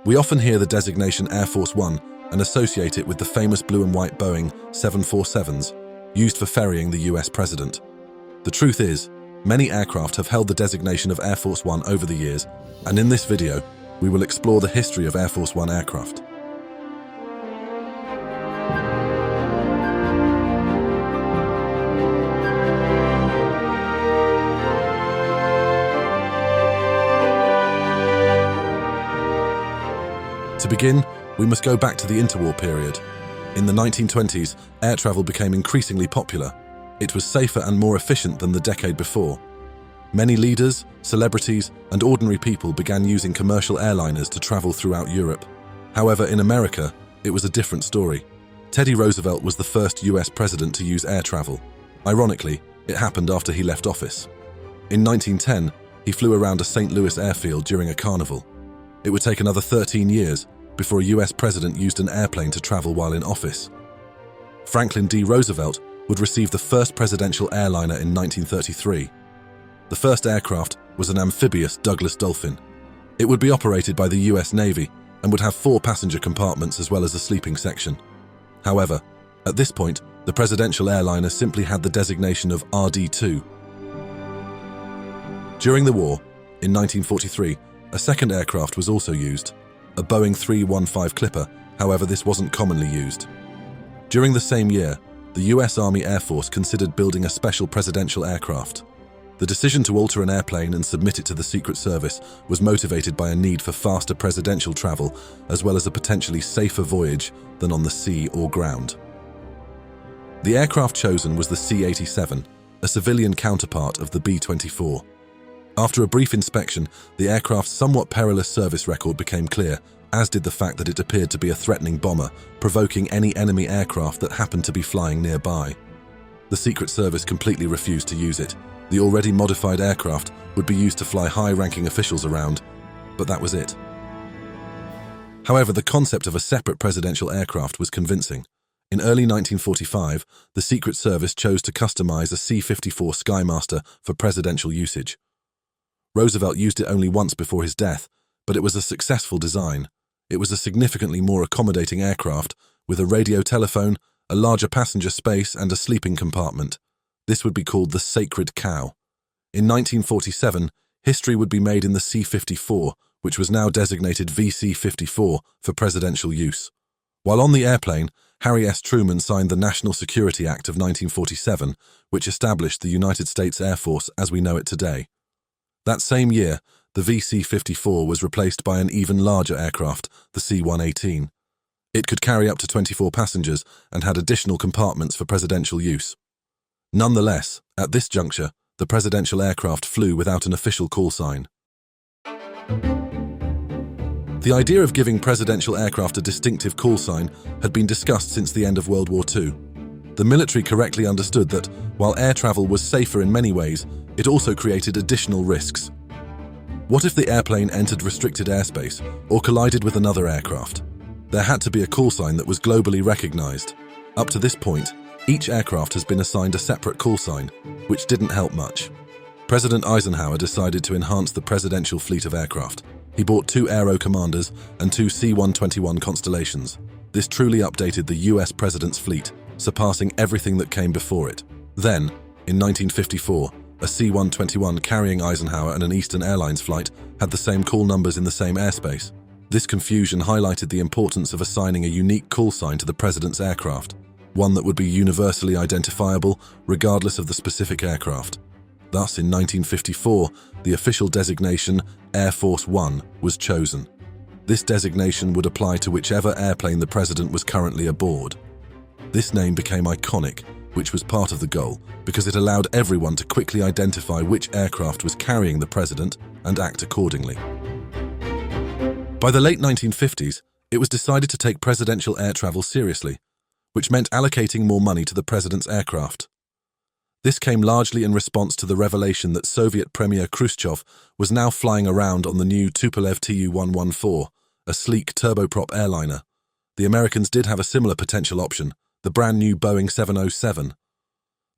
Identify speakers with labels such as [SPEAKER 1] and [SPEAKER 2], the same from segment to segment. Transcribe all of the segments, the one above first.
[SPEAKER 1] We often hear the designation Air Force One and associate it with the famous blue and white Boeing 747s used for ferrying the US president. The truth is, many aircraft have held the designation of Air Force One over the years, and in this video, we will explore the history of Air Force One aircraft. To begin, we must go back to the interwar period. In the 1920s, air travel became increasingly popular. It was safer and more efficient than the decade before. Many leaders, celebrities, and ordinary people began using commercial airliners to travel throughout Europe. However, in America, it was a different story. Teddy Roosevelt was the first US president to use air travel. Ironically, it happened after he left office. In 1910, he flew around a St. Louis airfield during a carnival. It would take another 13 years before a US president used an airplane to travel while in office. Franklin D. Roosevelt would receive the first presidential airliner in 1933. The first aircraft was an amphibious Douglas Dolphin. It would be operated by the US Navy and would have 4 passenger compartments as well as a sleeping section. However, at this point, the presidential airliner simply had the designation of RD-2. During the war, in 1943, a second aircraft was also used, a Boeing 315 Clipper. However, this wasn't commonly used. During the same year, the US Army Air Force considered building a special presidential aircraft. The decision to alter an airplane and submit it to the Secret Service was motivated by a need for faster presidential travel, as well as a potentially safer voyage than on the sea or ground. The aircraft chosen was the C-87, a civilian counterpart of the B-24. After a brief inspection, the aircraft's somewhat perilous service record became clear, as did the fact that it appeared to be a threatening bomber, provoking any enemy aircraft that happened to be flying nearby. The Secret Service completely refused to use it. The already modified aircraft would be used to fly high-ranking officials around, but that was it. However, the concept of a separate presidential aircraft was convincing. In early 1945, the Secret Service chose to customize a C-54 Skymaster for presidential usage. Roosevelt used it only once before his death, but it was a successful design. It was a significantly more accommodating aircraft, with a radio telephone, a larger passenger space, and a sleeping compartment. This would be called the Sacred Cow. In 1947, history would be made in the C-54, which was now designated VC-54 for presidential use. While on the airplane, Harry S. Truman signed the National Security Act of 1947, which established the United States Air Force as we know it today. That same year, the VC-54 was replaced by an even larger aircraft, the C-118. It could carry up to 24 passengers and had additional compartments for presidential use. Nonetheless, at this juncture, the presidential aircraft flew without an official call sign. The idea of giving presidential aircraft a distinctive call sign had been discussed since the end of World War II. The military correctly understood that, while air travel was safer in many ways, it also created additional risks. What if the airplane entered restricted airspace or collided with another aircraft? There had to be a call sign that was globally recognized. Up to this point, each aircraft has been assigned a separate call sign, which didn't help much. President Eisenhower decided to enhance the presidential fleet of aircraft. He bought 2 Aero Commanders and 2 C-121 Constellations. This truly updated the US president's fleet, surpassing everything that came before it. Then, in 1954, a C-121 carrying Eisenhower and an Eastern Airlines flight had the same call numbers in the same airspace. This confusion highlighted the importance of assigning a unique call sign to the president's aircraft, one that would be universally identifiable regardless of the specific aircraft. Thus, in 1954, the official designation Air Force One was chosen. This designation would apply to whichever airplane the president was currently aboard. This name became iconic, which was part of the goal, because it allowed everyone to quickly identify which aircraft was carrying the president and act accordingly. By the late 1950s, it was decided to take presidential air travel seriously, which meant allocating more money to the president's aircraft. This came largely in response to the revelation that Soviet Premier Khrushchev was now flying around on the new Tupolev Tu-114, a sleek turboprop airliner. The Americans did have a similar potential option, the brand new Boeing 707.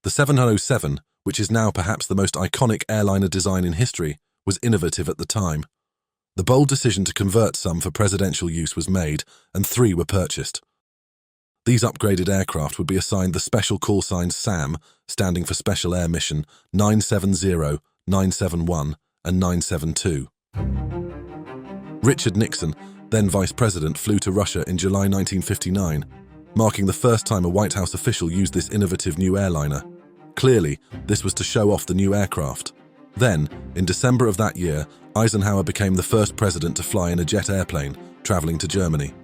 [SPEAKER 1] The 707, which is now perhaps the most iconic airliner design in history, was innovative at the time. The bold decision to convert some for presidential use was made, and 3 were purchased. These upgraded aircraft would be assigned the special call signs SAM, standing for Special Air Mission 970, 971, and 972. Richard Nixon, then Vice President, flew to Russia in July 1959, marking the first time a White House official used this innovative new airliner. Clearly, this was to show off the new aircraft. Then, in December of that year, Eisenhower became the first president to fly in a jet airplane, traveling to Germany.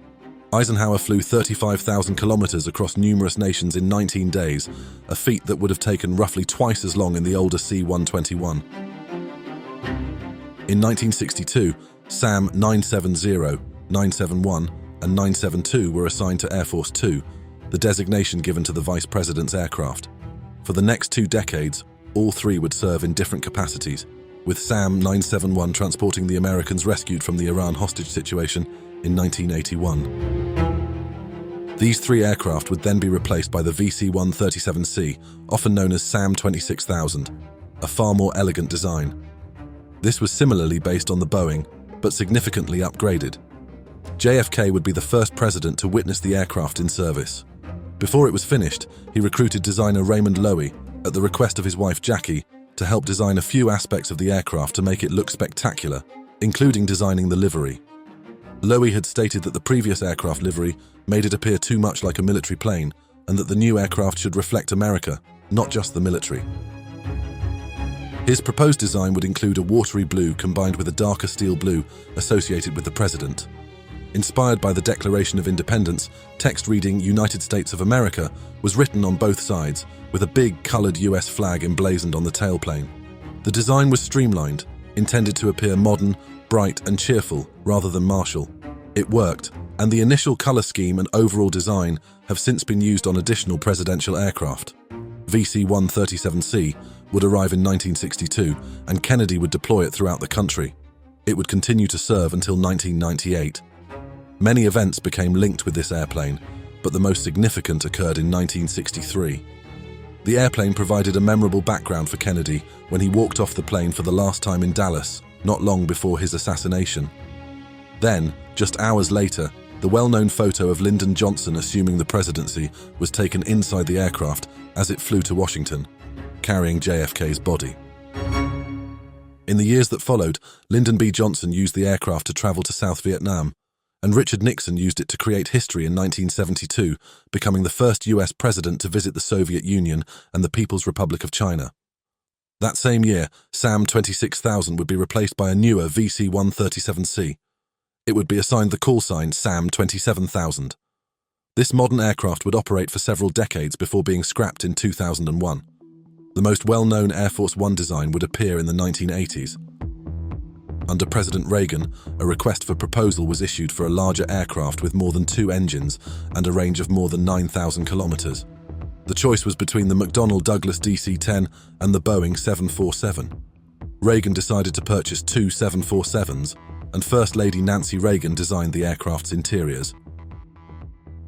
[SPEAKER 1] Eisenhower flew 35,000 kilometers across numerous nations in 19 days, a feat that would have taken roughly twice as long in the older C-121. In 1962, SAM 970, 971, and 972 were assigned to Air Force 2, the designation given to the Vice President's aircraft. For the next 2 decades, all 3 would serve in different capacities, with SAM 971 transporting the Americans rescued from the Iran hostage situation in 1981. These 3 aircraft would then be replaced by the VC-137C, often known as SAM 26000, a far more elegant design. This was similarly based on the Boeing, but significantly upgraded. JFK would be the first president to witness the aircraft in service. Before it was finished, he recruited designer Raymond Loewy, at the request of his wife Jackie, to help design a few aspects of the aircraft to make it look spectacular, including designing the livery. Loewy had stated that the previous aircraft livery made it appear too much like a military plane, and that the new aircraft should reflect America, not just the military. His proposed design would include a watery blue combined with a darker steel blue associated with the president. Inspired by the Declaration of Independence, text reading United States of America was written on both sides, with a big coloured US flag emblazoned on the tailplane. The design was streamlined, intended to appear modern, bright and cheerful rather than martial. It worked, and the initial colour scheme and overall design have since been used on additional presidential aircraft. VC-137C would arrive in 1962, and Kennedy would deploy it throughout the country. It would continue to serve until 1998. Many events became linked with this airplane, but the most significant occurred in 1963. The airplane provided a memorable background for Kennedy when he walked off the plane for the last time in Dallas, not long before his assassination. Then, just hours later, the well-known photo of Lyndon Johnson assuming the presidency was taken inside the aircraft as it flew to Washington, carrying JFK's body. In the years that followed, Lyndon B. Johnson used the aircraft to travel to South Vietnam, and Richard Nixon used it to create history in 1972, becoming the first US president to visit the Soviet Union and the People's Republic of China. That same year, SAM 26000 would be replaced by a newer VC-137C. It would be assigned the call sign SAM 27000. This modern aircraft would operate for several decades before being scrapped in 2001. The most well-known Air Force One design would appear in the 1980s. Under President Reagan, a request for proposal was issued for a larger aircraft with more than 2 engines and a range of more than 9,000 kilometers. The choice was between the McDonnell Douglas DC-10 and the Boeing 747. Reagan decided to purchase 2 747s, and First Lady Nancy Reagan designed the aircraft's interiors.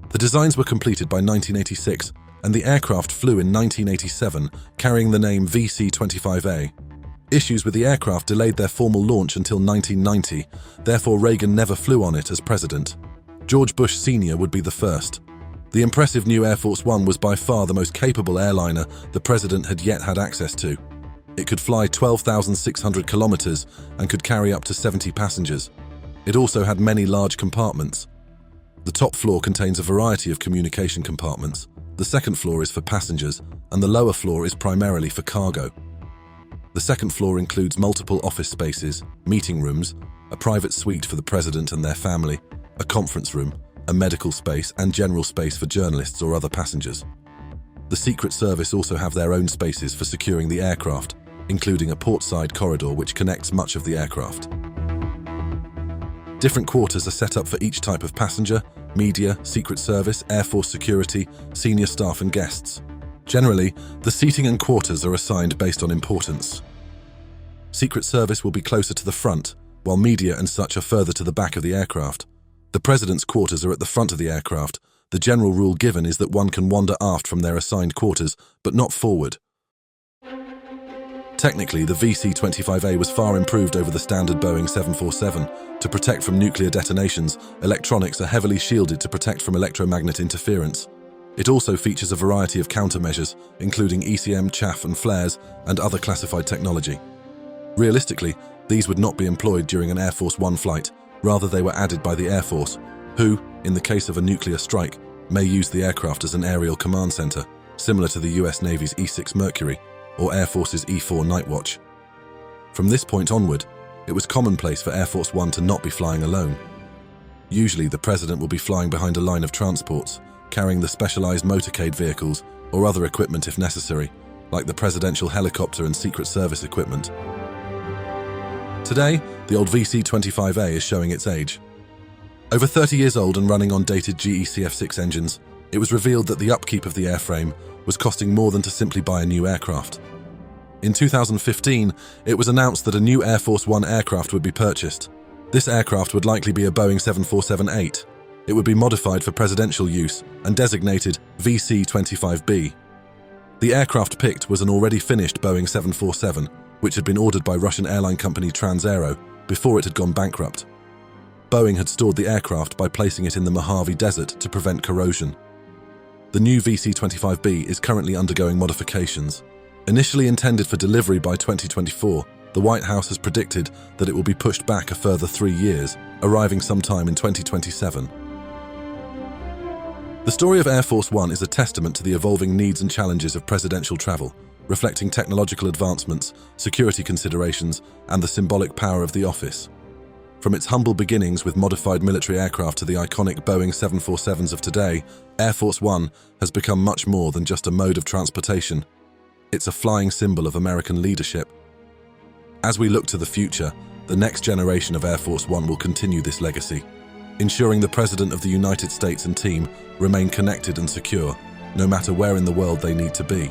[SPEAKER 1] The designs were completed by 1986, and the aircraft flew in 1987, carrying the name VC-25A. Issues with the aircraft delayed their formal launch until 1990, therefore Reagan never flew on it as president. George Bush Sr. would be the first. The impressive new Air Force One was by far the most capable airliner the president had yet had access to. It could fly 12,600 kilometers and could carry up to 70 passengers. It also had many large compartments. The top floor contains a variety of communication compartments. The second floor is for passengers, and the lower floor is primarily for cargo. The second floor includes multiple office spaces, meeting rooms, a private suite for the president and their family, a conference room, a medical space, and general space for journalists or other passengers. The Secret Service also have their own spaces for securing the aircraft, including a portside corridor which connects much of the aircraft. Different quarters are set up for each type of passenger, media, Secret Service, Air Force security, senior staff and guests. Generally, the seating and quarters are assigned based on importance. Secret Service will be closer to the front, while media and such are further to the back of the aircraft. The President's quarters are at the front of the aircraft. The general rule given is that one can wander aft from their assigned quarters, but not forward. Technically, the VC-25A was far improved over the standard Boeing 747. To protect from nuclear detonations, electronics are heavily shielded to protect from electromagnet interference. It also features a variety of countermeasures, including ECM, chaff and flares, and other classified technology. Realistically, these would not be employed during an Air Force One flight, rather they were added by the Air Force, who, in the case of a nuclear strike, may use the aircraft as an aerial command center, similar to the US Navy's E-6 Mercury, or Air Force's E-4 Night Watch. From this point onward, it was commonplace for Air Force One to not be flying alone. Usually, the President will be flying behind a line of transports, carrying the specialized motorcade vehicles or other equipment if necessary, like the presidential helicopter and Secret Service equipment. Today, the old VC-25A is showing its age. Over 30 years old and running on dated GE CF6 engines, it was revealed that the upkeep of the airframe was costing more than to simply buy a new aircraft. In 2015, it was announced that a new Air Force One aircraft would be purchased. This aircraft would likely be a Boeing 747-8. It would be modified for presidential use and designated VC-25B. The aircraft picked was an already finished Boeing 747, which had been ordered by Russian airline company Transaero before it had gone bankrupt. Boeing had stored the aircraft by placing it in the Mojave Desert to prevent corrosion. The new VC-25B is currently undergoing modifications. Initially intended for delivery by 2024, the White House has predicted that it will be pushed back a further 3 years, arriving sometime in 2027. The story of Air Force One is a testament to the evolving needs and challenges of presidential travel, reflecting technological advancements, security considerations, and the symbolic power of the office. From its humble beginnings with modified military aircraft to the iconic Boeing 747s of today, Air Force One has become much more than just a mode of transportation. It's a flying symbol of American leadership. As we look to the future, the next generation of Air Force One will continue this legacy, ensuring the President of the United States and team remain connected and secure, no matter where in the world they need to be.